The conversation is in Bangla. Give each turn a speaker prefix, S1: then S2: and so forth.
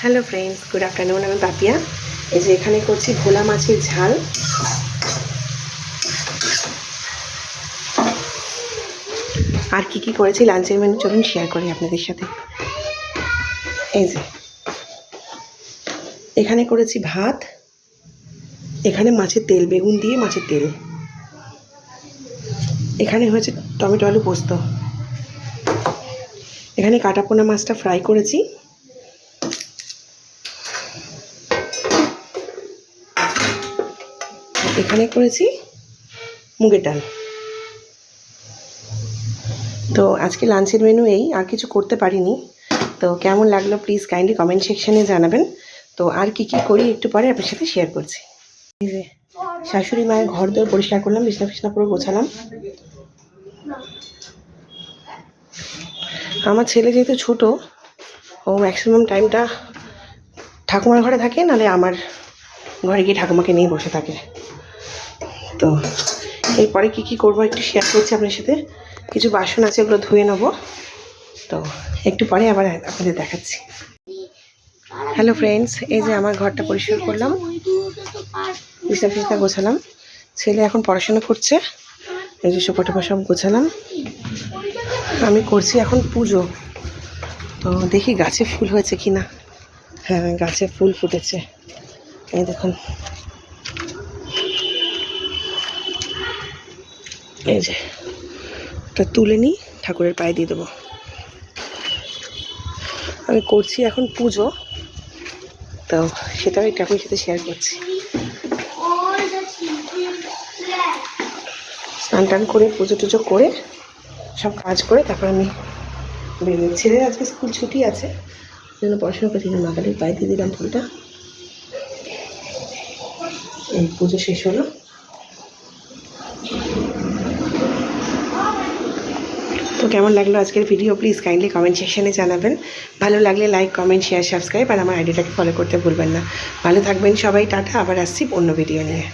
S1: Hello friends, good afternoon. আমি পাপিয়া। এই যে এখানে করছি ভোলা মাছের ঝাল। আর কি করেছি লাঞ্চের মেনু চলুন শেয়ার করি আপনাদের সাথে। এই যে এখানে করেছি ভাত, এখানে মাছের তেল, বেগুন দিয়ে মাছের তেল, এখানে হয়েছে টমেটো আলু পোস্ত, এখানে কাটাপোনা মাছটা ফ্রাই করেছি, এখানে করেছি মুগের ডাল। তো আজকে লাঞ্চের মেনু এই, আর কিছু করতে পারিনি। তো কেমন লাগলো প্লিজ কাইন্ডলি কমেন্ট সেকশানে জানাবেন। তো আর কি করি একটু পরে আপনার সাথে শেয়ার করছি। এই যে শাশুড়ি মায়ের ঘর দর পরিষ্কার করলাম, বিছনা পুরো গোছালাম। আমার ছেলে যেহেতু ছোট, ও ম্যাক্সিমাম টাইমটা ঠাকুমার ঘরে থাকে, নাহলে আমার ঘরে গিয়ে ঠাকুমাকে নিয়ে বসে থাকে। তো এরপরে কি করবো একটু শেয়ার করছি আপনার সাথে। কিছু বাসন আছে, ওগুলো ধুয়ে নেবো। তো একটু পরে আবার আপনাদের দেখাচ্ছি। হ্যালো ফ্রেন্ডস, এই যে আমার ঘরটা পরিষ্কার করলাম, বিছনা গোছালাম। ছেলে এখন পড়াশোনা করছে, এই যে সোফা টোফা সব গোছালাম। আমি করছি এখন পুজো। তো দেখি গাছে ফুল হয়েছে কি না। হ্যাঁ, গাছে ফুল ফুটেছে, এই দেখুন। এই যে এটা তুলে নিই, ঠাকুরের পায়ে দিয়ে দেবো। আমি করছি এখন পুজো, তো সেটাও একটু আপনার সাথে শেয়ার করছি। স্নান টান করে পুজো টুজো করে সব কাজ করে তারপর আমি বেরিয়ে। ছেলের আজকে স্কুল ছুটি আছে, ওই জন্য পড়াশোনা করছি। মাকালির পায়ে দিয়ে দিলাম ফুলটা। এই পুজো শেষ হলো। তো কেমন লাগলো আজকের ভিডিও প্লিজ কাইন্ডলি কমেন্ট সেকশানে জানাবেন। ভালো লাগলে লাইক, কমেন্ট, শেয়ার, সাবস্ক্রাইব আর আমার আইডিটাকে ফলো করতে ভুলবেন না। ভালো থাকবেন সবাই, টাটা। আবার আসছি অন্য ভিডিও নিয়ে।